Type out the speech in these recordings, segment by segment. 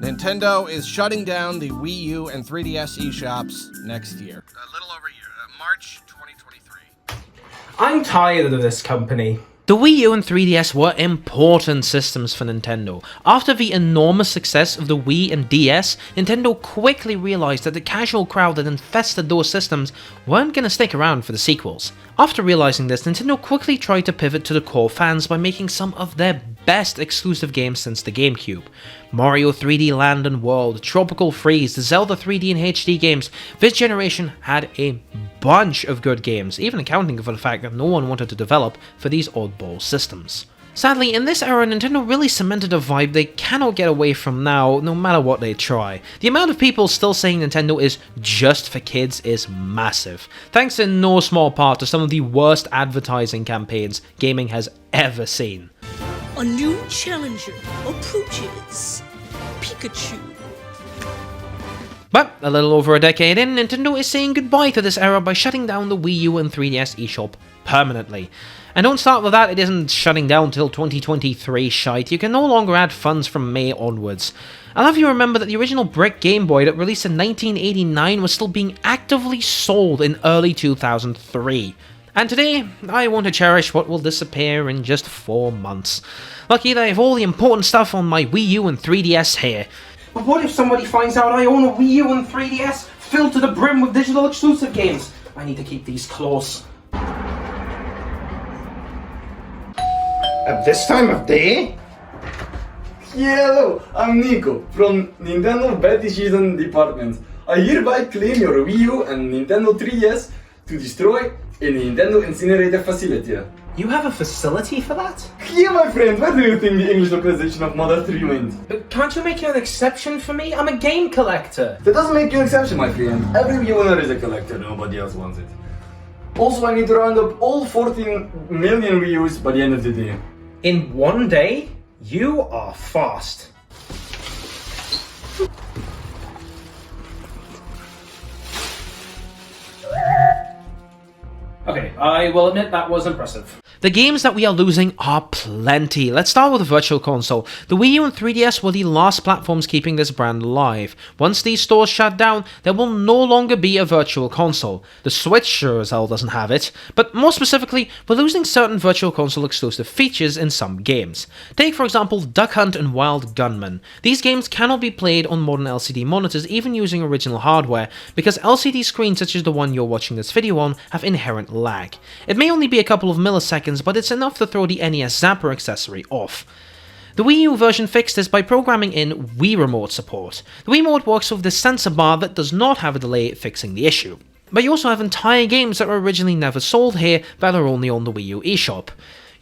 Nintendo is shutting down the Wii U and 3DS eShops next year. A little over a year, March 2023. I'm tired of this company. The Wii U and 3DS were important systems for Nintendo. After the enormous success of the Wii and DS, Nintendo quickly realized that the casual crowd that infested those systems weren't gonna stick around for the sequels. After realizing this, Nintendo quickly tried to pivot to the core fans by making some of their best exclusive games since the GameCube. Mario 3D Land and World, Tropical Freeze, the Zelda 3D and HD games. This generation had a bunch of good games, even accounting for the fact that no one wanted to develop for these oddball systems. Sadly, in this era, Nintendo really cemented a vibe they cannot get away from now, no matter what they try. The amount of people still saying Nintendo is just for kids is massive, thanks in no small part to some of the worst advertising campaigns gaming has ever seen. A new challenger approaches. Pikachu. But a little over a decade in, Nintendo is saying goodbye to this era by shutting down the Wii U and 3DS eShop permanently. And don't start with that, it isn't shutting down till 2023 shite, you can no longer add funds from May onwards. I'll have you remember that the original brick Game Boy that released in 1989 was still being actively sold in early 2003. And today, I want to cherish what will disappear in just 4 months. Lucky that I have all the important stuff on my Wii U and 3DS here. But what if somebody finds out I own a Wii U and 3DS filled to the brim with digital exclusive games? I need to keep these close. At this time of day? Hello, I'm Nico from Nintendo Betty Season Department. I hereby claim your Wii U and Nintendo 3DS to destroy in the Nintendo Incinerator facility. You have a facility for that? Yeah, my friend, what do you think the English localization of Mother 3 meant? But can't you make an exception for me? I'm a game collector. That doesn't make you an exception, my friend. Every Wii owner is a collector, nobody else wants it. Also, I need to round up all 14 million Wii U's by the end of the day. In one day? You are fast. Okay, I will admit that was impressive. The games that we are losing are plenty. Let's start with the Virtual Console. The Wii U and 3DS were the last platforms keeping this brand alive. Once these stores shut down, there will no longer be a Virtual Console. The Switch sure as hell doesn't have it, but more specifically, we're losing certain Virtual Console exclusive features in some games. Take for example Duck Hunt and Wild Gunman. These games cannot be played on modern LCD monitors even using original hardware, because LCD screens such as the one you're watching this video on have inherent lag. It may only be a couple of milliseconds, but it's enough to throw the NES Zapper accessory off. The Wii U version fixed this by programming in Wii Remote support. The Wii Remote works with this sensor bar that does not have a delay fixing the issue. But you also have entire games that were originally never sold here that are only on the Wii U eShop.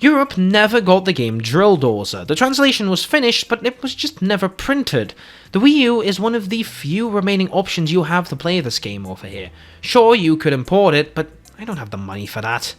Europe never got the game Drill Dozer. The translation was finished, but it was just never printed. The Wii U is one of the few remaining options you have to play this game over here. Sure, you could import it, but I don't have the money for that.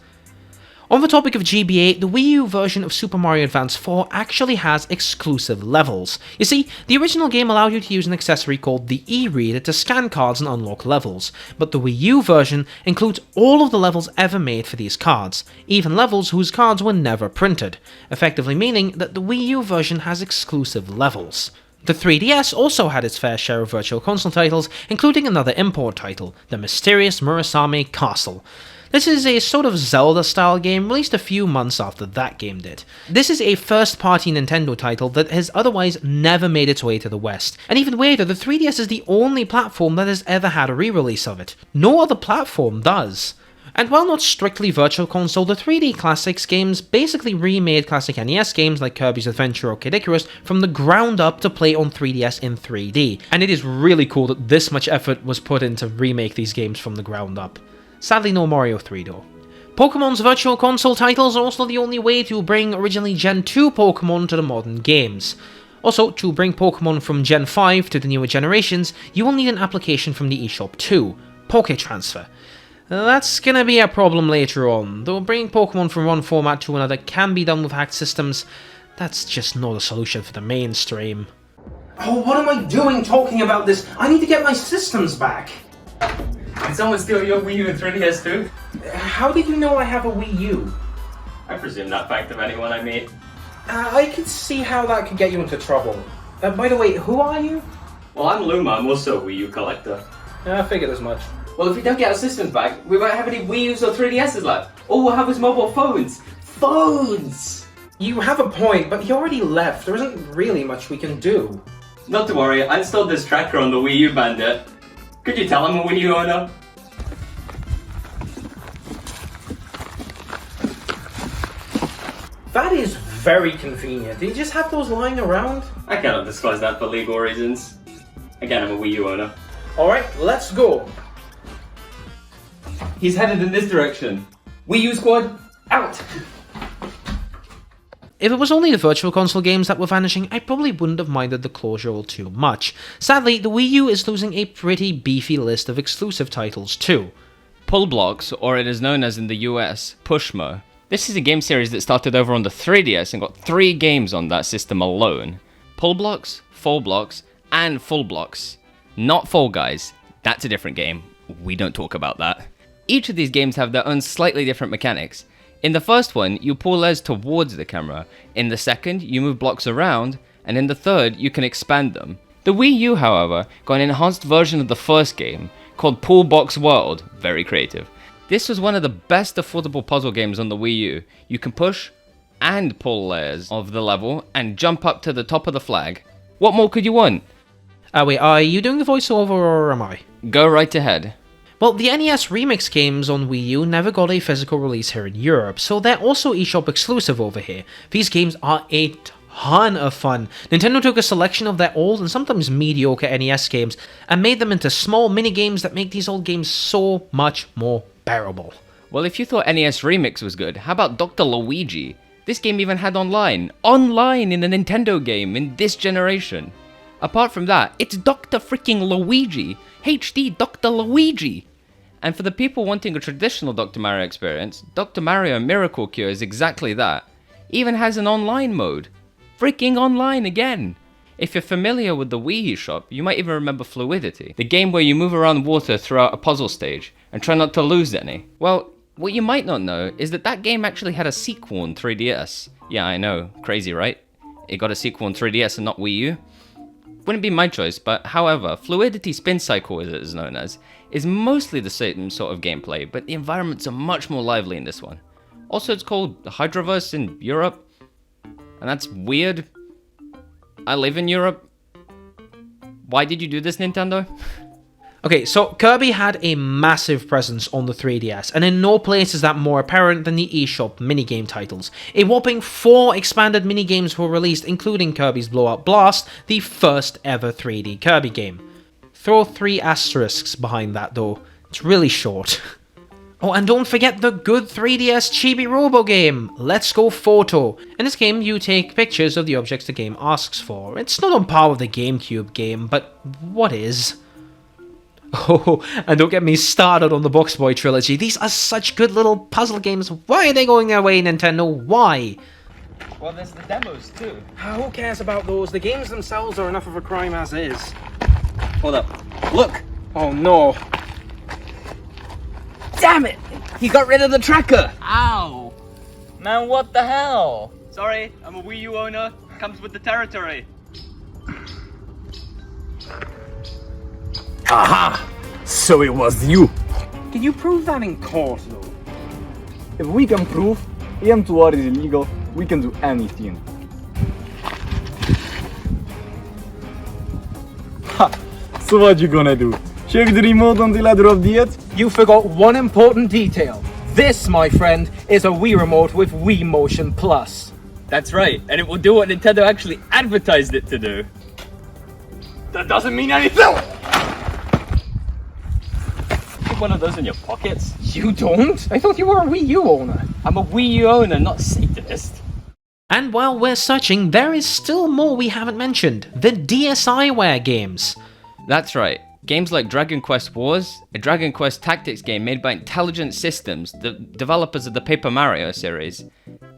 On the topic of GBA, the Wii U version of Super Mario Advance 4 actually has exclusive levels. You see, the original game allowed you to use an accessory called the e-reader to scan cards and unlock levels, but the Wii U version includes all of the levels ever made for these cards, even levels whose cards were never printed, effectively meaning that the Wii U version has exclusive levels. The 3DS also had its fair share of Virtual Console titles, including another import title, The Mysterious Murasame Castle. This is a sort of Zelda-style game released a few months after that game did. This is a first-party Nintendo title that has otherwise never made its way to the West. And even weirder, the 3DS is the only platform that has ever had a re-release of it. No other platform does. And while not strictly Virtual Console, the 3D Classics games basically remade classic NES games like Kirby's Adventure or Kid Icarus from the ground up to play on 3DS in 3D. And it is really cool that this much effort was put in to remake these games from the ground up. Sadly no Mario 3 though. Pokemon's Virtual Console titles are also the only way to bring originally Gen 2 Pokemon to the modern games. Also, to bring Pokemon from Gen 5 to the newer generations, you will need an application from the eShop too, Poketransfer. That's gonna be a problem later on, though bringing Pokemon from one format to another can be done with hacked systems. That's just not a solution for the mainstream. Oh, what am I doing talking about this? I need to get my systems back. Did someone steal your Wii U and 3DS too? How did you know I have a Wii U? I presume that fact of anyone I meet. I can see how that could get you into trouble. By the way, who are you? Well, I'm Luma, I'm also a Wii U collector. I figured as much. Well, if we don't get our systems back, we won't have any Wii U's or 3DS's left. All we'll have is mobile phones. Phones! You have a point, but he already left. There isn't really much we can do. Not to worry, I installed this tracker on the Wii U Bandit. Could you tell I'm a Wii U owner? That is very convenient. Did you just have those lying around? I cannot disclose that for legal reasons. Again, I'm a Wii U owner. Alright, let's go. He's headed in this direction. Wii U squad, out! If it was only the Virtual Console games that were vanishing, I probably wouldn't have minded the closure all too much. Sadly, the Wii U is losing a pretty beefy list of exclusive titles too. Pull Blocks, or it is known as in the US, Pushmo. This is a game series that started over on the 3DS and got 3 games on that system alone. Pull Blocks, Full Blocks, and Full Blocks. Not Fall Guys, that's a different game. We don't talk about that. Each of these games have their own slightly different mechanics. In the first one, you pull layers towards the camera. In the second, you move blocks around, and in the third, you can expand them. The Wii U, however, got an enhanced version of the first game, called Pull Box World, very creative. This was one of the best affordable puzzle games on the Wii U. You can push and pull layers of the level, and jump up to the top of the flag. What more could you want? Wait, are you doing the voiceover or am I? Go right ahead. Well, the NES Remix games on Wii U never got a physical release here in Europe, so they're also eShop exclusive over here. These games are a ton of fun. Nintendo took a selection of their old and sometimes mediocre NES games and made them into small mini-games that make these old games so much more bearable. Well, if you thought NES Remix was good, how about Dr. Luigi? This game even had online. Online in a Nintendo game in this generation. Apart from that, it's Dr. freaking Luigi. HD Dr. Luigi. And for the people wanting a traditional Dr. Mario experience, Dr. Mario Miracle Cure is exactly that. Even has an online mode. Freaking online again! If you're familiar with the Wii U shop, you might even remember Fluidity, the game where you move around water throughout a puzzle stage, and try not to lose any. Well, what you might not know is that game actually had a sequel on 3DS. Yeah, I know, crazy right? It got a sequel on 3DS and not Wii U? Wouldn't be my choice, but however, Fluidity Spin Cycle, as it is known as, is mostly the same sort of gameplay, but the environments are much more lively in this one. Also, it's called Hydroverse in Europe, and that's weird. I live in Europe. Why did you do this, Nintendo? Okay, so Kirby had a massive presence on the 3DS, and in no place is that more apparent than the eShop minigame titles. A whopping 4 expanded minigames were released, including Kirby's Blowout Blast, the first ever 3D Kirby game. Throw 3 asterisks behind that though, it's really short. Oh, and don't forget the good 3DS Chibi Robo game, Let's Go Photo. In this game, you take pictures of the objects the game asks for. It's not on par with the GameCube game, but what is? Oh, and don't get me started on the Box Boy trilogy. These are such good little puzzle games. Why are they going their way, Nintendo? Why? Well, there's the demos too. Who cares about those? The games themselves are enough of a crime as is. Hold up. Look! Oh no. Damn it! He got rid of the tracker! Ow! Man, what the hell? Sorry, I'm a Wii U owner. Comes with the territory. Aha! So it was you. Can you prove that in court though? If we can prove EM2R is illegal, we can do anything. Ha! So what you gonna do? Check the remote until I drop the it? You forgot one important detail. This, my friend, is a Wii remote with Wii Motion Plus. That's right, and it will do what Nintendo actually advertised it to do. That doesn't mean anything! Keep one of those in your pockets. You don't? I thought you were a Wii U owner. I'm a Wii U owner, not Satanist. And while we're searching, there is still more we haven't mentioned. The DSiWare games. That's right. Games like Dragon Quest Wars, a Dragon Quest tactics game made by Intelligent Systems, the developers of the Paper Mario series.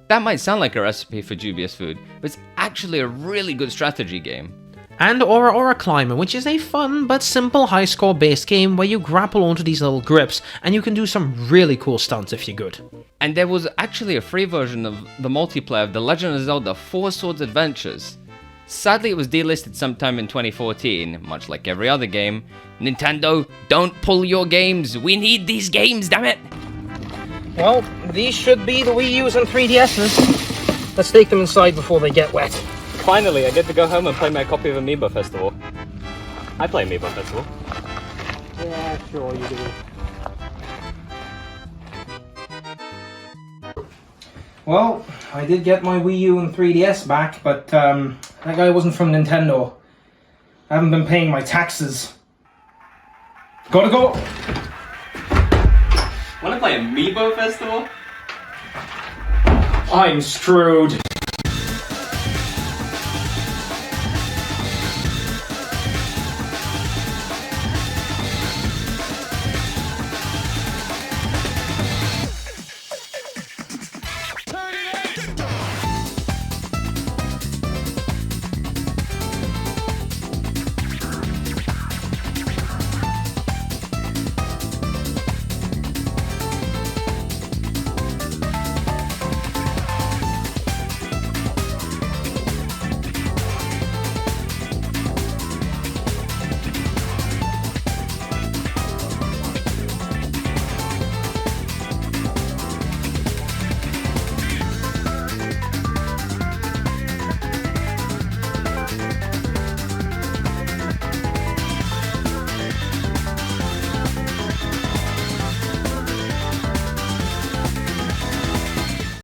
That might sound like a recipe for dubious food, but it's actually a really good strategy game. And Aura Climber, which is a fun but simple high score based game where you grapple onto these little grips and you can do some really cool stunts if you're good. And there was actually a free version of the multiplayer of The Legend of Zelda 4 Swords Adventures. Sadly, it was delisted sometime in 2014, much like every other game. Nintendo, don't pull your games! We need these games, damn it! Well, these should be the Wii U's and 3DS's. Let's take them inside before they get wet. Finally, I get to go home and play my copy of Amiibo Festival. I play Amiibo Festival. Yeah, sure you do. Well, I did get my Wii U and 3DS back, but that guy wasn't from Nintendo. I haven't been paying my taxes. Gotta go! Wanna play Amiibo Festival? I'm screwed.